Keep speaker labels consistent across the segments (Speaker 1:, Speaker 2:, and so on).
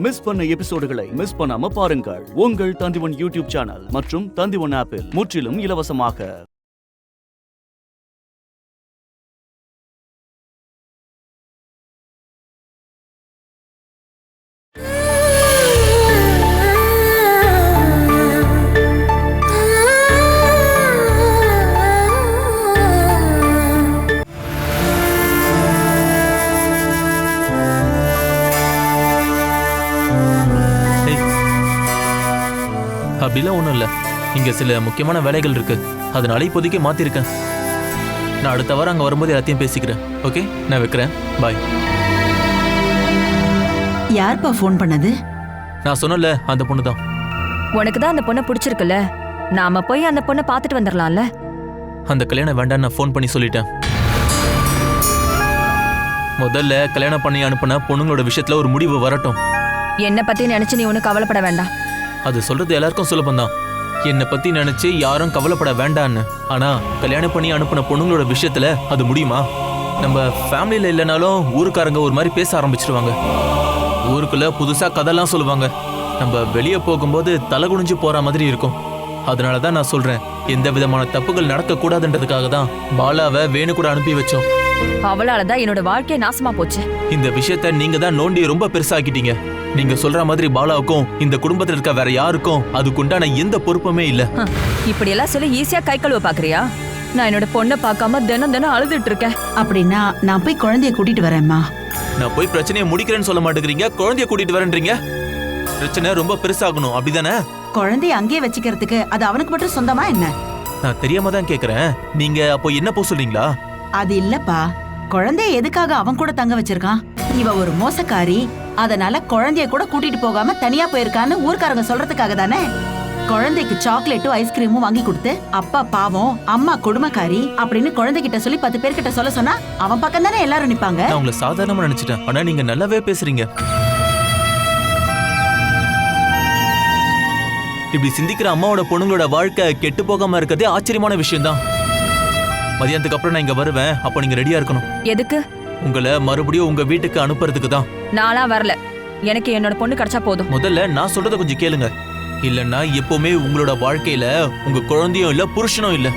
Speaker 1: Miss பண்ண எபிசோடுகளை miss பண்ணாம பாருங்கள் உங்கள் தந்திவன் யூடியூப் சேனல் மற்றும் தந்திவன் ஆப்பில் முற்றிலும் இலவசமாக.
Speaker 2: அப்படிலாம் ஒன்றும் இல்லை. இங்கே சில முக்கியமான வேலைகள் இருக்கு, அதனால இப்போதைக்கு மாற்றிருக்கேன். நான் அடுத்த வாரம் அங்கே வரும்போது எல்லாத்தையும் பேசிக்கிறேன். ஓகே, நான் வைக்கிறேன். பாய்.
Speaker 3: யார்ப்பா ஃபோன் பண்ணது?
Speaker 2: நான் சொன்னல, அந்த பொண்ணு தான்.
Speaker 4: உனக்கு தான் அந்த பொண்ணை பிடிச்சிருக்குல்ல, நாம போய் அந்த பொண்ணை பார்த்துட்டு வந்துடலாம்ல.
Speaker 2: அந்த கல்யாணம் வேண்டான்னு நான் ஃபோன் பண்ணி சொல்லிட்டேன். முதல்ல கல்யாணம் பண்ணி அனுப்புன பொண்ணுங்களோட விஷயத்துல ஒரு முடிவு வரட்டும்.
Speaker 4: என்னை பத்தி நினைச்சு நீ ஒன்னும் கவலைப்பட வேண்டாம்.
Speaker 2: அது சொல்றது எல்லாருக்கும் சுலபம்தான். என்னை பத்தி நினைச்சு யாரும் கவலைப்பட வேண்டான்னு. ஆனா கல்யாணம் பண்ணி அனுப்பின பொண்ணுங்களோட விஷயத்துல அது முடியுமா? நம்ம ஃபேமிலியில இல்லைனாலும் ஊருக்காரங்க ஒரு மாதிரி பேச ஆரம்பிச்சிருவாங்க. ஊருக்குள்ள புதுசா கதைலாம் சொல்லுவாங்க. நம்ம வெளியே போகும்போது தலை குனிஞ்சு போற மாதிரி இருக்கும். அதனாலதான் நான் சொல்றேன், எந்த விதமான தப்புகள் நடக்க கூடாதுன்றதுக்காக தான் பாலாவை வேணு கூட அனுப்பி வச்சோம்.
Speaker 4: அவளாலதான் என்னோட வாழ்க்கையை நாசமா போச்சு.
Speaker 2: இந்த விஷயத்த நீங்க தான் நோண்டி ரொம்ப பெருசாக்கிட்டீங்க. நீங்க சொல்ற மாதிரி பாலாவுக்கும் இந்த குடும்பத்தில் இருக்க வேற யாருக்கும் அதுக்குண்டான எந்த பொறுப்புமே இல்ல.
Speaker 4: இப்படி எல்லாம் சொல்லி ஈஸியா கை கழுவ பாக்குறியா? நான் என்னோட பொண்ணை பார்க்காம தினம் தினம் அழுதுட்டு இருக்கேன்.
Speaker 3: அப்படின்னா நான் போய் குழந்தைய கூட்டிட்டு வரேன்மா.
Speaker 2: நான் போய் பிரச்சனையை முடிக்கிறேன்னு சொல்ல மாட்டேங்கிறீங்க, குழந்தைய கூட்டிட்டு வரேன்றீங்க. பிரச்சனை ரொம்ப பெருசாகணும் அப்படிதானே?
Speaker 3: குழந்தைய அங்கேயே வச்சுக்கிறதுக்கு அது அவனுக்கு மட்டும் சொந்தமா என்ன?
Speaker 2: நான் தெரியாம தான் கேக்குறேன். நீங்க அப்போ என்ன போ சொல்றீங்களா?
Speaker 3: அது இல்லப்பா, குழந்தைய எதுக்காக அவன் கூட தங்க வச்சிருக்கான்? இவ ஒரு மோசக்காரி, அதனால குழந்தைய கூட கூட்டிட்டு போகாம தனியா போயிருக்கான்னு ஊர்க்காரங்க சொல்றதுக்காக தானே. குழந்தைக்கு சாக்லேட்டும் ஐஸ்கிரீமும் வாங்கி கொடுத்து அப்பா பாவம் அம்மா கொடுமைக்காரி அப்படின்னு குழந்தைகிட்ட சொல்லி 10 பேர்கிட்ட சொல்ல சொன்னா அவன் பக்கம் தானே எல்லாரும் நிப்பாங்க.
Speaker 2: நான் உங்களை சாதாரணமா நினைச்சிட்டேன், ஆனா நீங்க நல்லாவே பேசுறீங்க. இப்படி சிந்திக்கிற அம்மாவோட பொண்ணுங்களோட வாழ்க்கை கெட்டு போகாம இருக்கிறதே ஆச்சரியமான விஷயம் தான். மதியானத்துக்கு அப்புறம் நான் இங்க வருவேன், அப்போ நீங்க ரெடியா இருக்கணும்.
Speaker 4: எதுக்கு?
Speaker 2: உங்களை மறுபடியும் உங்க வீட்டுக்கு அனுப்புறதுக்கு தான்.
Speaker 4: நானா வரல, எனக்கு என்னோட பொண்ணு கிடைச்சா போதும்.
Speaker 2: முதல்ல நான் சொல்றத கொஞ்சம் கேளுங்க, இல்லன்னா எப்பவுமே உங்களோட வாழ்க்கையில உங்க குழந்தையும் இல்ல புருஷனும் இல்ல.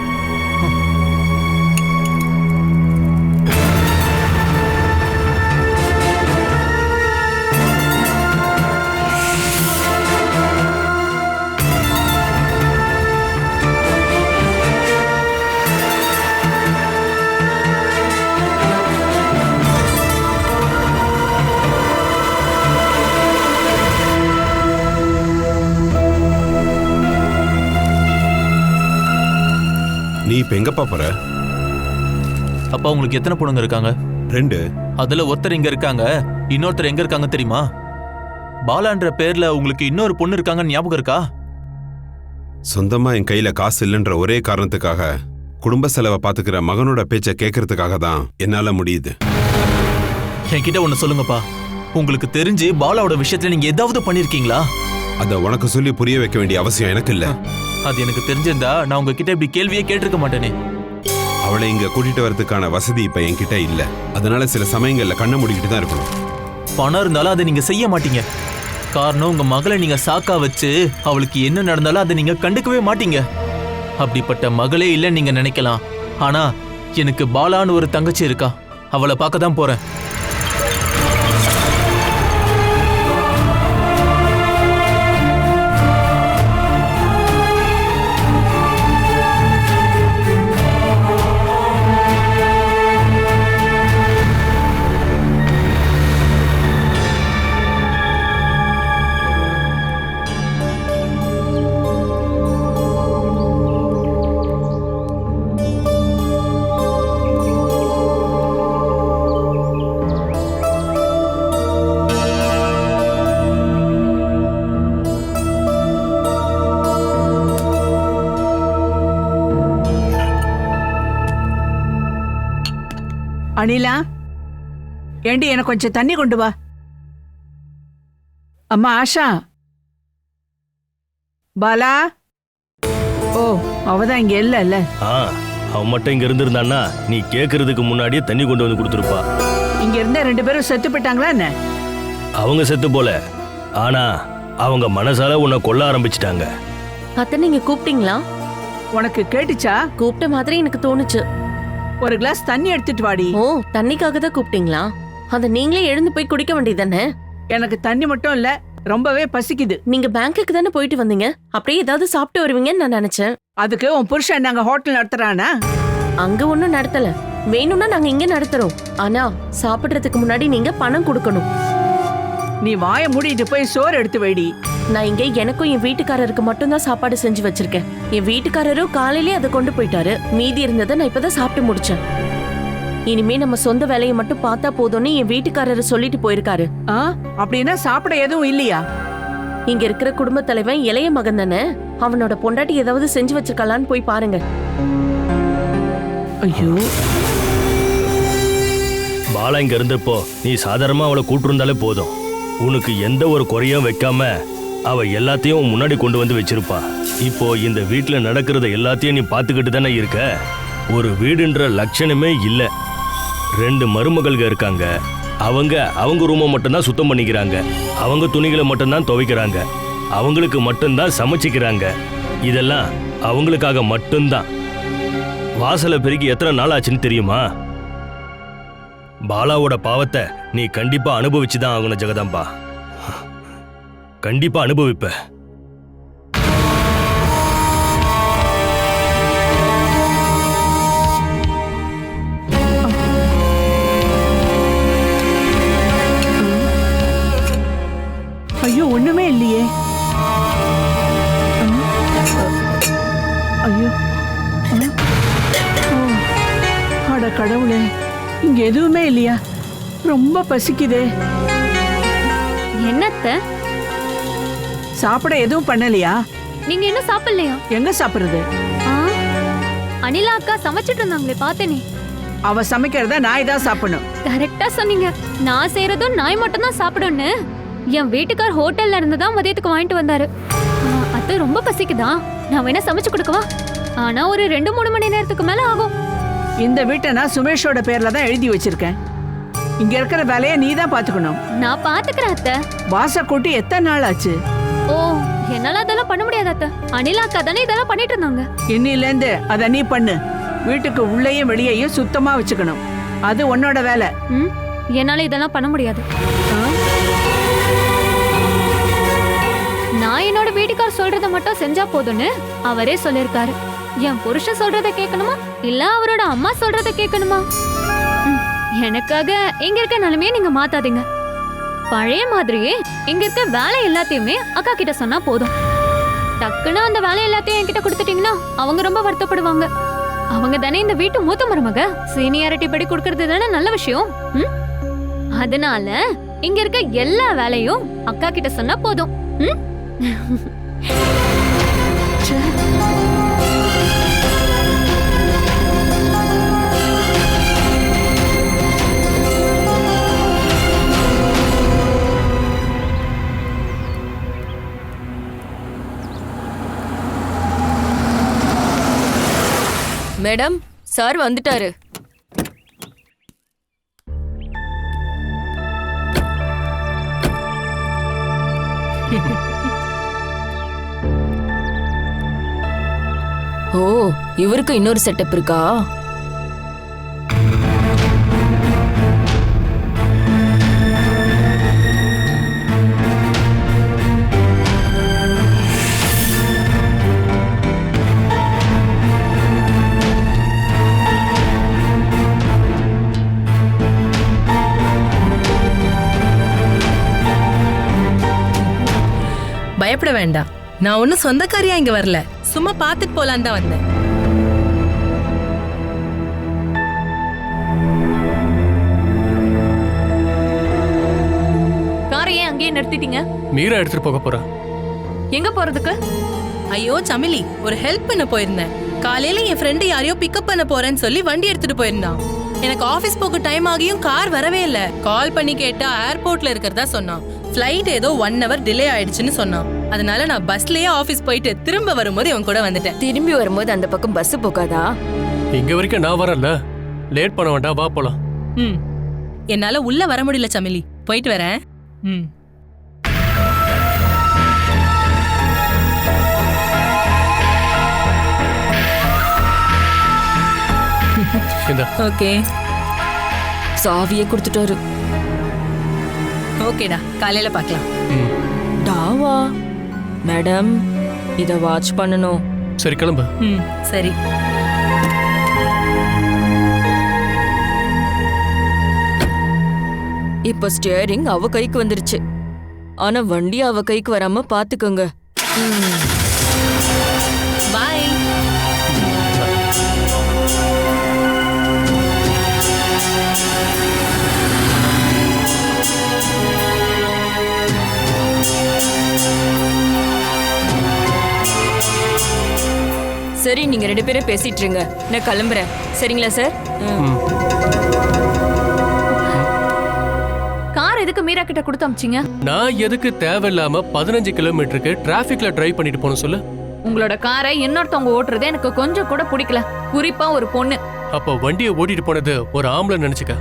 Speaker 5: நீ இப்ப எங்கப்பா போற?
Speaker 2: அப்பா, உங்களுக்கு எத்தனை பொண்ணுங்க இருக்காங்க?
Speaker 5: 2.
Speaker 2: அதுல ஒருத்தர் இங்க இருக்காங்க, இன்னொருத்தர் எங்க இருக்காங்க தெரியுமா? பாலான்ற பேர்ல உங்களுக்கு இன்னொரு பொண்ணு இருக்காங்கன்னு ஞாபகம் இருக்கா?
Speaker 5: சொந்தமா என் கையில காசு இல்லைன்ற ஒரே காரணத்துக்காக குடும்ப செலவை பாத்துக்கிற மகனோட பேச்ச கேட்கறதுக்காக தான் என்னால முடியுது.
Speaker 2: என்கிட்ட ஒண்ணு சொல்லுங்கப்பா, உங்களுக்கு தெரிஞ்சு பாலாவோட விஷயத்துல நீங்க ஏதாவது பண்ணிருக்கீங்களா?
Speaker 5: அத உனக்கு சொல்லி புரிய வைக்க வேண்டிய அவசியம் எனக்கு இல்ல.
Speaker 2: அது எனக்கு தெரிஞ்சிருந்தா நான் உங்ககிட்ட இப்படி கேள்வியே கேட்டிருக்க மாட்டேனே.
Speaker 5: அவளை இங்க கூட்டிட்டு வரதுக்கான வசதி இப்ப என்கிட்ட இல்ல. அதனால சில சமயங்கள்ல கண்ணை மூடிக்கிட்டு தான் இருக்கணும்.
Speaker 2: பணம் இருந்தாலும் அதை நீங்க செய்ய மாட்டீங்க. காரணம், உங்க மகளை நீங்க சாக்கா வச்சு அவளுக்கு என்ன நடந்தாலும் அதை நீங்க கண்டுக்கவே மாட்டீங்க. அப்படிப்பட்ட மகளே இல்லைன்னு நீங்க நினைக்கலாம், ஆனா எனக்கு பாலான்னு ஒரு தங்கச்சி இருக்கா. அவளை பார்க்க தான் போறேன்.
Speaker 6: அனிலா, ஏண்டி எனக்கு கொஞ்சம் தண்ணி கொண்டு வா. அம்மா ஆஷா, பாலா. ஓ, அவதான் இங்க இல்ல.
Speaker 7: அவன் மட்டும் இங்க இருந்திருந்தான்னா நீ கேக்குறதுக்கு முன்னாடியே தண்ணி கொண்டு வந்து கொடுத்துருப்பா.
Speaker 6: இங்க இருந்த 2 பேரும் செத்து போயிட்டாங்களா என்ன?
Speaker 7: அவங்க செத்து போல, ஆனா அவங்க மனசால உன்னை கொல்ல ஆரம்பிச்சிட்டாங்க.
Speaker 8: அத்தை நீங்க கூப்பிட்டீங்களா?
Speaker 6: உனக்கு கேட்டுச்சா?
Speaker 8: கூப்பிட்ட மாதிரி எனக்கு தோணுச்சு.
Speaker 6: ஒரு கிளாஸ் தண்ணி எடுத்துட்டு வாடி.
Speaker 8: ஓ, தண்ணிக்காக தான் கூப்பிட்டீங்களா? அத நீங்களே எழுந்து போய் குடிக்க வேண்டியதானே?
Speaker 6: எனக்கு தண்ணி மட்டும் இல்ல, ரொம்பவே பசிக்குது.
Speaker 8: நீங்க பேங்க்குக்கு தானே போயிட்டு வந்தீங்க, அப்படியே ஏதாவது சாப்பிட்டு வருவீங்கன்னு நான் நினைச்சேன்.
Speaker 6: அதுக்கு உன் புருஷன் நாங்க ஹோட்டல் நடத்துறானா?
Speaker 8: அங்க ஒண்ணும் நடத்தல, வேணும்னா நாங்க இங்க நடத்துறோம். ஆனா சாப்பிடுறதுக்கு முன்னாடி நீங்க பணம் கொடுக்கணும்.
Speaker 6: நீ வாயை மூடிட்டு போய் சோறு எடுத்து வைடி.
Speaker 8: நான் இங்க எனக்கும் என் வீட்டுக்காரருக்கு மட்டும்தான் சாப்பாடு செஞ்சு வச்சிருக்கேன். என் வீட்டுக்காரரும் காலையிலேயே அதை கொண்டு போயிட்டாரு. மீதி இருந்ததை நான் இப்பதான் சாப்பிட்டு முடிச்சேன். இனிமே நம்ம சொந்த வேலையை மட்டும் பார்த்தா போதும்னு என் வீட்டுக்காரரு சொல்லிட்டு போயிருக்காரு.
Speaker 6: அப்படின்னா சாப்பிட எதுவும் இல்லையா?
Speaker 8: இங்க இருக்கிற குடும்ப தலைவன் இளைய மகன் தானே, அவனோட பொண்டாட்டி ஏதாவது செஞ்சு வச்சிருக்கலான்னு போய் பாருங்க.
Speaker 6: ஐயோ,
Speaker 7: பாலா இங்க இருந்தப்போ நீ சாதாரணமா அவளை கூட்டிருந்தாலே போதும். உனக்கு எந்த ஒரு குறையும் வைக்காம அவ எல்லாத்தையும் முன்னாடி கொண்டு வந்து வச்சிருப்பா. இப்போ இந்த வீட்டுல நடக்கிறத எல்லாத்தையும் நீ பாத்துக்கிட்டு தானே இருக்க. ஒரு வீடுன்ற லட்சணமே இல்ல. 2 மருமகள்க இருக்காங்க. அவங்க ரூமை மட்டும்தான் சுத்தம் பண்ணிக்கிறாங்க. அவங்க துணிகளை மட்டும்தான் துவைக்கிறாங்க. அவங்களுக்கு மட்டும்தான் சமைச்சிக்கிறாங்க. இதெல்லாம் அவங்களுக்காக மட்டும்தான். வாசலை பெருக்கி எத்தனை நாள் ஆச்சுன்னு தெரியுமா? பாலாவோட பாவத்தை நீ கண்டிப்பா அனுபவிச்சுதான் ஆகணும் ஜெகதாம்பா. கண்டிப்பா அனுபவிப்ப.
Speaker 6: ஐயோ, ஒண்ணுமே இல்லையே. ஐயோ, அட கடவுளே, இங்க எதுவுமே இல்லையா? ரொம்ப பசிக்குதே.
Speaker 9: என்னத்த
Speaker 6: சாப்பிட எதுவும் பண்ணலையா?
Speaker 9: நீங்க என்ன சாப்பிடலையா?
Speaker 6: எங்க சாப்பிடுறது?
Speaker 9: அனிலா அக்கா சமைச்சிட்டு இருந்தாங்களே பார்த்தேனே.
Speaker 6: அவ சமைக்கிறத நாய் தான் சாப்பிடணும்.
Speaker 9: கரெக்டா சொன்னீங்க. நான் செய்யறதும் நாய் மட்டும் தான் சாப்பிடணும்னு என் வீட்டுக்கார் ஹோட்டல்ல இருந்து தான் மதியத்துக்கு வாங்கிட்டு வந்தாரு. அத்தை ரொம்ப பசிக்குதா? நான் வேணா சமைச்சு கொடுக்கவா? ஆனா ஒரு 2-3 மணி நேரத்துக்கு மேல ஆகும்.
Speaker 6: இந்த வீட்டை நான் சுமேஷோட பேர்ல தான் எழுதி வச்சிருக்கேன். இங்க இருக்கிற வேலையை நீ தான் பாத்துக்கணும்.
Speaker 9: நான் பாத்துக்கிறேன் அத்தை.
Speaker 6: வாச கூட்டி எத்தனை நாள் ஆச்சு?
Speaker 9: ஓ, என்னால அதெல்லாம் பண்ண முடியாது அத்தை. அனிலா அக்கா தானே இதெல்லாம் பண்ணிட்டு இருந்தாங்க.
Speaker 6: இன்னில இருந்து அத நீ பண்ணு. வீட்டுக்கு உள்ளேயும் வெளியேயும் சுத்தமா வச்சுக்கணும். அது உன்னோட வேலை.
Speaker 9: என்னால இதெல்லாம் பண்ண முடியாது. நான் என்னோட வீட்டுக்கார் சொல்றத மட்டும் செஞ்சா போதும்னு அவரே சொல்லிருக்காரு. என் புருஷன் சொல்றத கேட்கணுமா இல்ல அவரோட அம்மா சொல்றத கேட்கணுமா? எனக்காக இங்க இருக்க நிலைமையை நீங்க மாத்தாதீங்க. பழைய மாதிரியே இங்க இருக்க வேலை எல்லாத்தையுமே அக்கா கிட்ட சொன்னா போதும். டக்குன்னு அந்த வேலை எல்லாத்தையும் என்கிட்ட கொடுத்துட்டீங்கன்னா அவங்க ரொம்ப வருத்தப்படுவாங்க. அவங்க தானே இந்த வீட்டு மூத்த மருமக. சீனியாரிட்டி படி கொடுக்கறது தானே நல்ல விஷயம். அதனால இங்க இருக்க எல்லா வேலையும் அக்கா கிட்ட சொன்னா போதும்.
Speaker 4: மேடம், சார் வந்துட்டாரு. ஓ, இவருக்கு இன்னொரு செட்டப் இருக்கா?
Speaker 10: பயப்பட வேண்டாம். நான் ஒன்னும் சொந்தக்காரியா இங்க வரல, சும்மா பாத்துட்டு போலான்னு தான் வந்தேன்.
Speaker 4: காரை ஏன் அங்கேயே நிறுத்திட்டீங்க?
Speaker 11: மீரா எடுத்துட்டு போக போறா.
Speaker 4: எங்க போறதுக்கு?
Speaker 10: ஐயோ சமிலி, ஒரு ஹெல்ப் பண்ண போயிருந்தேன். காலையில என் ஃப்ரெண்டு யாரையோ பிக்கப் பண்ண போறேன்னு சொல்லி வண்டி எடுத்துட்டு போயிருந்தான். எனக்கு ஆபீஸ் போக டைம் ஆகியும் கார் வரவே இல்ல. கால் பண்ணி கேட்டா ஏர்போர்ட்ல இருக்கிறதா சொன்னான். ஃப்ளைட் ஏதோ 1 hour டிலே ஆயிடுச்சுன்னு சொன்னான். அதனால நான் பஸ்லயே ஆபீஸ் போயிட்டு திரும்ப வரும்போது இவன் கூட வந்துட்டேன்.
Speaker 4: திரும்பி வரும்போது அந்த பக்கம் பஸ் போகாதா?
Speaker 11: இங்க வரைக்கும் நான் வரல, லேட் பண்ண வேண்டாம், வா போலாம்.
Speaker 10: என்னால உள்ள வர முடியல சமிலி, போயிட்டு வரேன்.
Speaker 11: இந்த
Speaker 10: ஓகே
Speaker 4: சாவியை கொடுத்துட்டாரு.
Speaker 10: ஓகேடா, காலையில பார்க்கலாம்.
Speaker 4: டாவா மேடம், இத வாட்ச் பண்ணணும்.
Speaker 11: சரி கிளம்பு.
Speaker 10: சரி.
Speaker 4: இப்ப ஸ்டியரிங் அவ கைக்கு வந்துருச்சு. ஆனா வண்டி அவ கைக்கு வராம பாத்துக்கோங்க.
Speaker 10: பாய்.
Speaker 4: சரி, நீங்க 2 பேரும் பேசிட்டு இருங்க, நான் கிளம்புறேன். சரிங்களா சார்?
Speaker 8: கார் எதுக்கு மீரா கிட்ட கொடுத்து அமிச்சிங்க?
Speaker 11: நான் எதுக்கு தேவையில்லாம 15 கிலோமீட்டருக்கு டிராபிக்ல டிரைவ் பண்ணிட்டு போன சொல்லு.
Speaker 8: உங்களோட காரை இன்னொருத்தவங்க ஓட்டுறது எனக்கு கொஞ்சம் கூட பிடிக்கல, குறிப்பா ஒரு பொண்ணு.
Speaker 11: அப்ப வண்டியை ஓட்டிட்டு போனது ஒரு ஆம்பளை நினைச்சுக்க.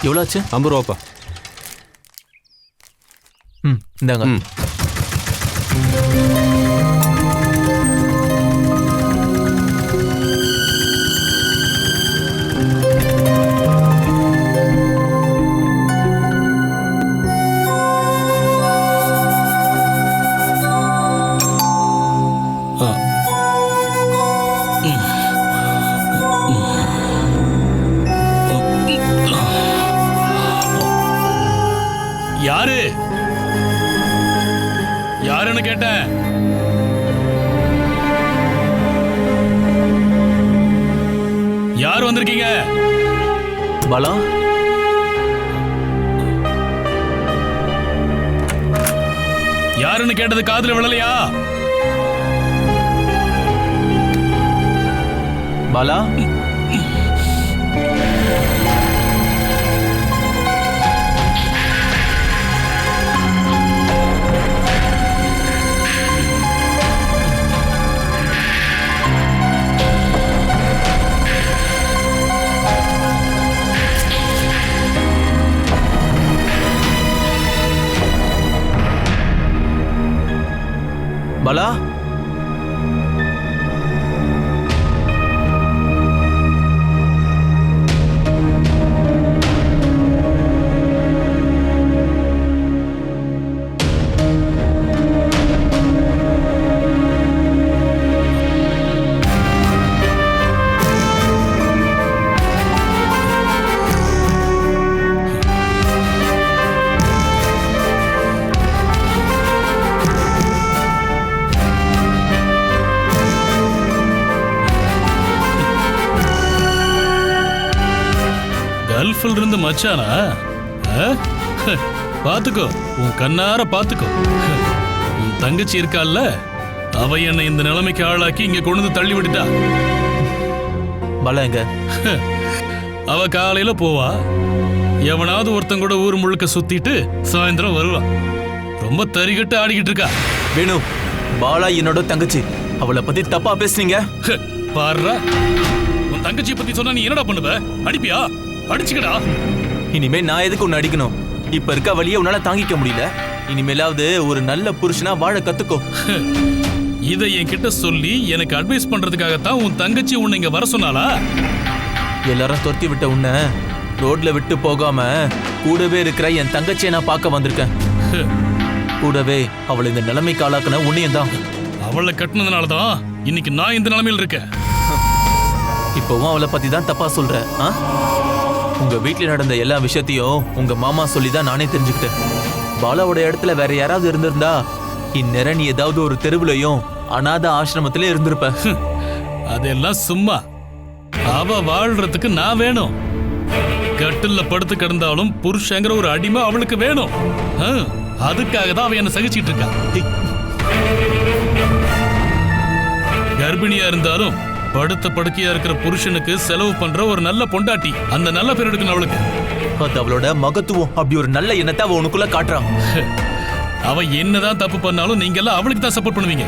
Speaker 2: எவ்வளோ ஆச்சு?
Speaker 12: 50 ரூபாப்பா.
Speaker 2: இந்தாங்க.
Speaker 13: யாரு யாருன்னு கேட்டேன். யார் வந்திருக்கீங்க?
Speaker 2: பாலா,
Speaker 13: யாருன்னு கேட்டது காதுல விழலையா?
Speaker 2: பாலா, பாலா,
Speaker 13: கல்ஃபில் இருந்து மச்சானா? பாத்துக்கோ, உன் கண்ணார பாத்துக்கோ. உன் தங்கச்சி இருக்கால்ல, அவ என்னை இந்த நிலைமைக்கு ஆளாக்கி இங்க கொண்டு வந்து தள்ளி விட்டுட்டா.
Speaker 2: பாலா எங்க?
Speaker 13: அவ காலையில போவா, எவனாவது ஒருத்தன் கூட ஊர் முழுக்க சுத்திட்டு சாயந்தரம் வருவா. ரொம்ப தறிகட்டு ஆடிக்கிட்டு இருக்கா.
Speaker 2: வேணு, பாலா என்னோட தங்கச்சி, அவளை பத்தி தப்பா பேசுனீங்க.
Speaker 13: பாருடா, உன் தங்கச்சியை பத்தி சொன்னா நீ என்னடா பண்ணுவ? அடிப்பியா? அடிச்சுக்கடா.
Speaker 2: இனிமே நான் எதுக்கு உன்னை அடிக்கணும்? இப்ப இருக்க வழியை உன்னால தாங்கிக்க முடியல. இனிமேலாவது ஒரு நல்ல புருஷனா வாழ கத்துக்கோ.
Speaker 13: இதை என்கிட்ட சொல்லி எனக்கு அட்வைஸ் பண்றதுக்காகத்தான் உன் தங்கச்சி உன்னை இங்க வர சொன்னாளா?
Speaker 2: எல்லாரும் துரத்தி விட்ட உன்னை ரோட்ல விட்டு போகாம கூடவே இருக்கிற என் தங்கச்சியை நான் பார்க்க வந்திருக்கேன். கூடவே அவளை இந்த நிலைமைக்கு ஆளாக்குன உன்னையும் தான்.
Speaker 13: அவளை கட்டினதுனாலதான் இன்னைக்கு நான் இந்த நிலைமையில் இருக்கேன்.
Speaker 2: இப்பவும் அவளை பத்தி தான் தப்பா சொல்ற. உங்க வீட்டுல நடந்த எல்லா விஷயத்தையும் உங்க மாமா சொல்லிதான் நானே தெரிஞ்சுக்கிட்டேன். பாலாவோட இடத்துல வேற யாராவது இருந்திருந்தா இந்நேரம் நீ ஏதாவது ஒரு தெருவுலையும் அநாத ஆசிரமத்திலே இருந்திருப்ப.
Speaker 13: அதெல்லாம் சும்மா. அவ வாழ்றதுக்கு நான் வேணும். கட்டில்ல படுத்து கிடந்தாலும் புருஷங்கிற ஒரு அடிமை அவளுக்கு வேணும். அதுக்காக தான் அவ என்ன சகிச்சிட்டு இருக்கா. கர்ப்பிணியா இருந்தாலும் படுத்த படுக்கையா இருக்கிற புருஷனுக்கு செலவு பண்ற ஒரு நல்ல பொண்டாட்டி, அந்த நல்ல பேர் எடுக்கணும் அவளுக்கு.
Speaker 2: அது அவளோட மகத்துவம். அப்படி ஒரு நல்ல எண்ணத்தை அவ உனக்குள்ள காட்டுறான்.
Speaker 13: அவ என்னதான் தப்பு பண்ணாலும் நீங்க எல்லாம் அவளுக்கு தான் சப்போர்ட் பண்ணுவீங்க.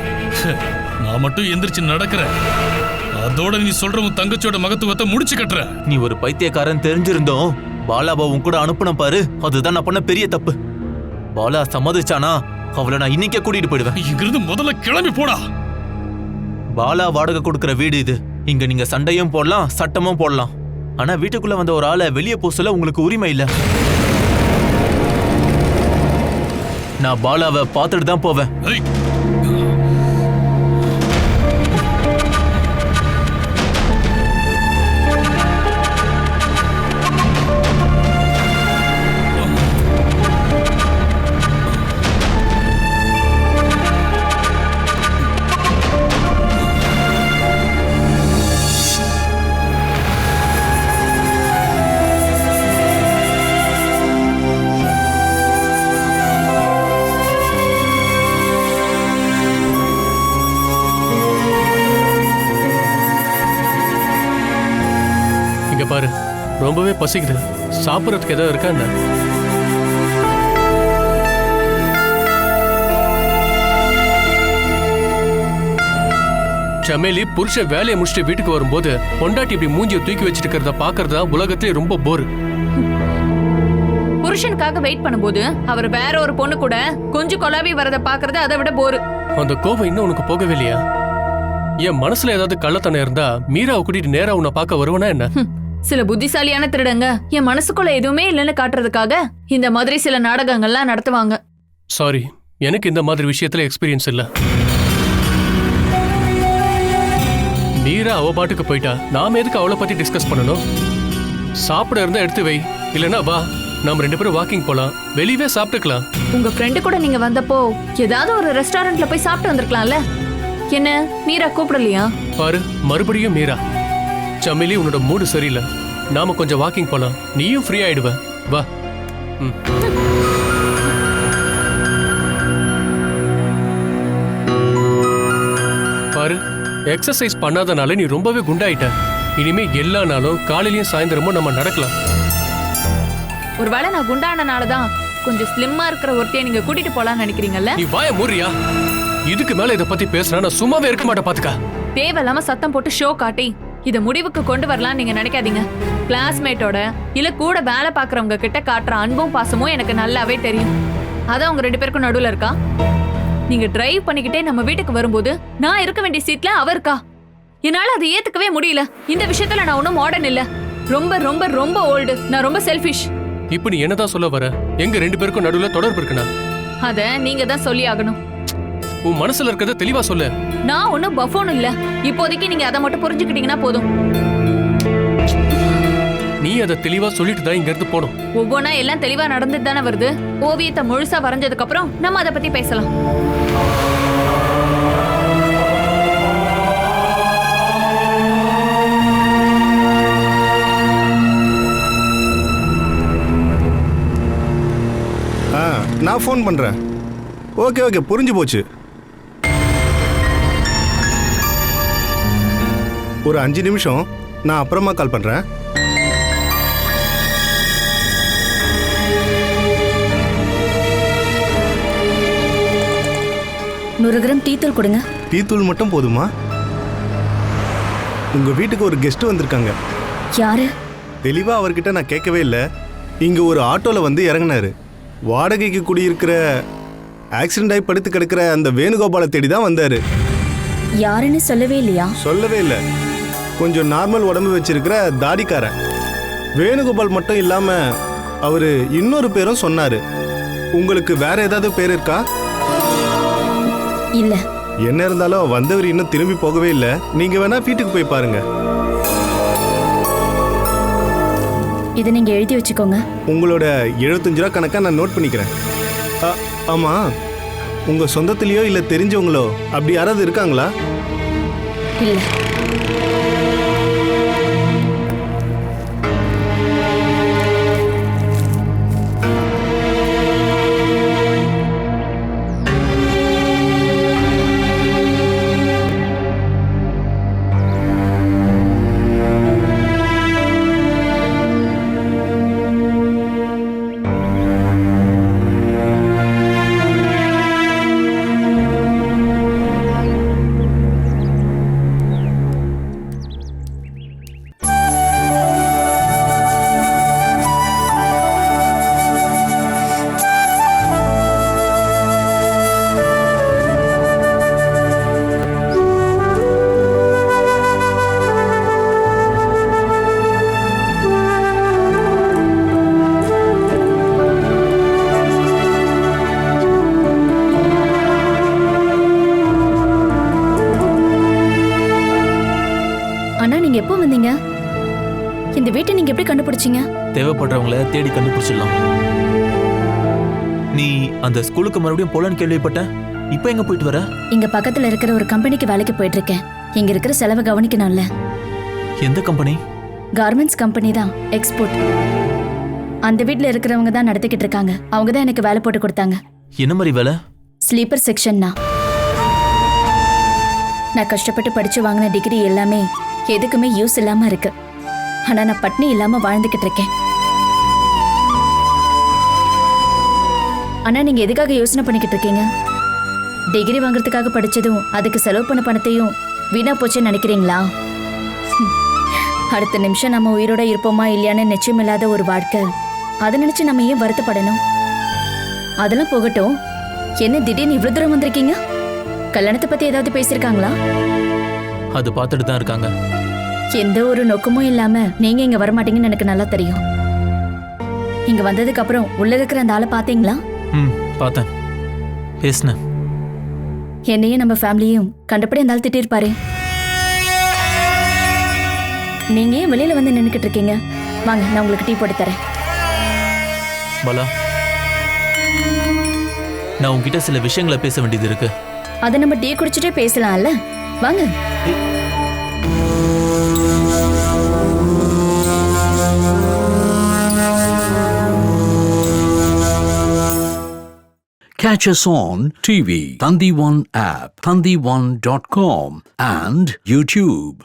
Speaker 13: நான் மட்டும் எந்திரிச்சு நடக்கிறேன், அதோட நீ சொல்ற உன் தங்கச்சியோட மகத்துவத்தை முடிச்சு கட்டுற.
Speaker 2: நீ ஒரு பைத்தியக்காரன் தெரிஞ்சிருந்தோம் பாலாவை உன் கூட அனுப்புன பாரு, அதுதான் நான் பண்ண பெரிய தப்பு. பாலா சம்மதிச்சானா அவளை நான் இன்னைக்கே கூட்டிட்டு போயிடுவேன்.
Speaker 13: இங்கிருந்து முதல்ல கிளம்பி போடா.
Speaker 2: பாலா வாடகை கொடுக்கிற வீடு இது. இங்க நீங்க சண்டையும் போடலாம், சட்டமும் போடலாம். ஆனா வீட்டுக்குள்ள வந்த ஒரு ஆளை வெளியே போக சொல்ல உங்களுக்கு உரிமை இல்ல. நான் பாலாவை பார்த்துட்டு தான் போவேன்.
Speaker 11: பாரு, ரொம்பவே பசிக்குது. சாப்பிடறதுக்கு ஏதாவது இருக்கா என்ன? சமேலி புருஷன் வேலையை முடிச்சுட்டு வீட்டுக்கு வரும்போது பொண்டாட்டி இப்படி மூஞ்சியை தூக்கி வச்சிட்டு இருக்கிறத பாக்குறதா உலகத்திலே ரொம்ப போர்.
Speaker 4: புருஷனுக்காக வெயிட் பண்ணும்போது அவர் வேற ஒரு பொண்ணு கூட கொஞ்சம் கொலாவி வரத பாக்குறது அதை விட போரு.
Speaker 11: அந்த கோபம் இன்னும் உனக்கு போகவே இல்லையா? என் மனசுல ஏதாவது கள்ளத்தனம் இருந்தா மீராவை கூட்டிட்டு நேரா உன்னை பார்க்க வருவனா என்ன?
Speaker 4: சில புத்திசாலியான திருடங்க என் மனசுக்குள்ள எதுவுமே இல்லைன்னு காட்டுறதுக்காக இந்த மாதிரி சில நாடகங்கள்லாம் நடத்துவாங்க.
Speaker 11: சாரி, எனக்கு இந்த மாதிரி விஷயத்துல எக்ஸ்பீரியன்ஸ் இல்ல. மீரா அவ பாட்டுக்கு போயிட்டா, நாம எதுக்கு அவளை பத்தி டிஸ்கஸ் பண்ணணும்? சாப்பிட இருந்தா எடுத்து வை, இல்லனா வா நாம 2 பேரும் வாக்கிங் போலாம், வெளியவே சாப்பிட்டுக்கலாம்.
Speaker 4: உங்க ஃப்ரெண்டு கூட நீங்க வந்தப்போ ஏதாவது ஒரு ரெஸ்டாரண்ட்ல போய் சாப்பிட்டு வந்திருக்கலாம்ல. என்ன மீரா கூப்பிடலையா?
Speaker 11: பாரு, மறுபடியும் மீரா. சமேலி, உன்னோட மூடு சரியில்லை, நாம கொஞ்சம் வாக்கிங் போலாம், நீயும் ஃப்ரீ ஆயிடுவ, வா. பாரு, எக்ஸசைஸ் பண்ணாதனால நீ ரொம்பவே குண்டாயிட்ட. இனிமே எல்லா நாளும் காலையிலயும் சாயந்தரமும் நம்ம நடக்கலாம்.
Speaker 4: ஒருவேளை நான் குண்டானனாலதான் கொஞ்சம் ஸ்லிம்மா இருக்கிற ஒருத்தைய நீங்க கூட்டிட்டு போலான்னு நினைக்கிறீங்கல்ல?
Speaker 11: நீ வாய மூறியா? இதுக்கு மேல இத பத்தி பேசுறா நான் சும்மாவே இருக்க மாட்டேன், பாத்துக்க.
Speaker 4: தேவையில்லாம சத்தம் போட்டு ஷோ காட்டி இத முடிவுக்கு கொண்டு வரலாம் நீங்க நினைக்காதீங்க. கிளாஸ்மேட்டோட இல்ல கூட வேலை பாக்குறவங்க கிட்ட காட்டுற அன்பும் பாசமும் எனக்கு நல்லாவே தெரியும். அதான் உங்க 2 பேருக்கும் நடுவுல இருக்கா. நீங்க டிரைவ் பண்ணிக்கிட்டே நம்ம வீட்டுக்கு வரும்போது நான் இருக்க வேண்டிய சீட்ல அவ இருக்கா. என்னால அதை ஏத்துக்கவே முடியல. இந்த விஷயத்துல நான் ஒன்னும் மாடர்ன் இல்ல, ரொம்ப ரொம்ப ரொம்ப ஓல்டு. நான் ரொம்ப செல்ஃபிஷ்.
Speaker 11: இப்ப நீ என்னதான் சொல்ல வர? எங்க 2 பேருக்கும் நடுவுல தொடர்பு இருக்குனா?
Speaker 4: அத நீங்க தான் சொல்லி ஆகணும்.
Speaker 11: உன் மனசுல இருக்கறத தெளிவா சொல்லு.
Speaker 4: நான் ஒன்னும் பஃபோன் இல்ல. இப்போதைக்கு நீங்க அதை மட்டும் புரிஞ்சுக்கிட்டீங்கன்னா போதும்.
Speaker 11: நீ அதை தெளிவா சொல்லிட்டு தான் இங்க இருந்து போணும்.
Speaker 4: ஒவ்வொன்னா எல்லாம் தெளிவா நடந்துட்டு தானே வருது. ஓவியத்தை முழுசா வரைஞ்சதுக்கு அப்புறம் நம்ம அதை பத்தி பேசலாம்.
Speaker 12: நான் ஃபோன் பண்றேன். ஓகே புரிஞ்சு போச்சு. ஒரு 5 நிமிஷம், நான் அப்புறமா கால் பண்றேன்.
Speaker 14: நூறு கிராம் டீ தூள் கொடுங்க.
Speaker 12: டீ தூள் மட்டும் போதுமா? உங்க வீட்டுக்கு ஒரு கெஸ்ட் வந்திருக்காங்க.
Speaker 14: யாரு?
Speaker 12: தெளிவா அவர்கிட்ட நான் கேட்கவே இல்லை. இங்க ஒரு ஆட்டோல வந்து இறங்கினாரு. வாடகைக்கு குடியிருக்கிற ஆக்சிடென்ட் ஆகி படுத்து கிடக்கிற அந்த வேணுகோபாலை தேடி தான் வந்தாரு.
Speaker 14: யாருன்னு சொல்லவே இல்லையா?
Speaker 12: சொல்லவே இல்லை. கொஞ்சம் நார்மல் உடம்பு வச்சிருக்கிற தாடிக்காரன். வேணுகோபால் மட்டும் இல்லாம அவரு இன்னொரு பேரும் சொன்னாரு. உங்களுக்கு வேற ஏதாவது பேர் இருக்கா?
Speaker 14: இல்ல.
Speaker 12: என்ன இருந்தாலும் வந்தவர் இன்னும் திரும்பி போகவே இல்லை. நீங்க வேணா வீட்டுக்கு போய் பாருங்க.
Speaker 14: இதை நீங்க எழுதி வச்சுக்கோங்க.
Speaker 12: உங்களோட 75 ரூபா கணக்கா நான் நோட் பண்ணிக்கிறேன். ஆமா, உங்க சொந்தத்திலயோ இல்ல தெரிஞ்சவங்களோ அப்படி யாராவது இருக்காங்களா?
Speaker 14: இல்ல. நீங்க எப்படி கண்டுபிடிச்சீங்க?
Speaker 2: தேவைப்படுறவங்கள தேடி கண்டுபிடிச்சிடலாம். நீ அந்த ஸ்கூலுக்கு மறுபடியும் போலான்னு கேள்விப்பட்டேன். இப்போ எங்க போயிட்டு வர?
Speaker 14: இங்க பக்கத்துல இருக்கிற ஒரு கம்பெனிக்கு வேலைக்கு போயிட்டு இருக்கேன். இங்க இருக்கிற செலவை கவனிக்கணும்ல.
Speaker 2: எந்த கம்பெனி?
Speaker 14: கார்மெண்ட்ஸ் கம்பெனி தான், எக்ஸ்போர்ட். அந்த வீட்ல இருக்கிறவங்க தான் நடத்திக்கிட்டு இருக்காங்க. அவங்க தான் எனக்கு வேலை போட்டு கொடுத்தாங்க.
Speaker 2: என்ன மாதிரி வேலை?
Speaker 14: ஸ்லீப்பர் செக்ஷன்னா. நான் கஷ்டப்பட்டு படிச்சு வாங்கின டிகிரி எல்லாமே எதுக்குமே யூஸ் இல்லாம இருக்கு. ஆனா நான் பட்னி இல்லாம வாழ்ந்துகிட்டு இருக்கேன். ஆனா நீங்க எதுக்காக யோசனை பண்ணிக்கிட்டு இருக்கீங்க? டிகிரி வாங்குறதுக்காக படிச்சதும் அதுக்கு செலவு பண்ண பணத்தையும் வீணா போச்சுன்னு நினைக்கிறீங்களா? அடுத்த நிமிஷம் நம்ம உயிரோட இருப்போமா இல்லையான்னு நிச்சயம் இல்லாத ஒரு வாழ்க்கை. அதை நினைச்சு நம்ம ஏன் வருத்தப்படணும்? அதெல்லாம் போகட்டும். என்ன திடீர்னு இவ்வளவு தூரம் வந்திருக்கீங்க? கல்யாணத்தை பத்தி ஏதாவது பேசிருக்காங்களா?
Speaker 2: அது பார்த்துட்டு தான் இருக்காங்க.
Speaker 14: எந்த ஒரு நோக்கமும் இல்லாம நீங்க இங்க வரமாட்டீங்கன்னு எனக்கு நல்லா தெரியும். இங்க வந்ததுக்கு அப்புறம் உள்ள இருக்கிற அந்த ஆளை பாத்தீங்களா?
Speaker 2: பார்த்தேன், பேசினேன்.
Speaker 14: என்னையும் நம்ம ஃபேமிலியும் கண்டபடி அந்த ஆள் திட்டிருப்பாரு. நீங்க ஏன் வெளியில வந்து நின்னுக்கிட்டு இருக்கீங்க? வாங்க, நான் உங்களுக்கு டீ போட்டு தரேன்.
Speaker 2: பாலா, நான் உன்கிட்ட சில விஷயங்களை பேச வேண்டியது இருக்கு.
Speaker 14: அதை நம்ம டீ குடிச்சிட்டே பேசலாம்ல? வாங்க.
Speaker 15: Catch us on TV, Thandivan app, thandivan.com and YouTube.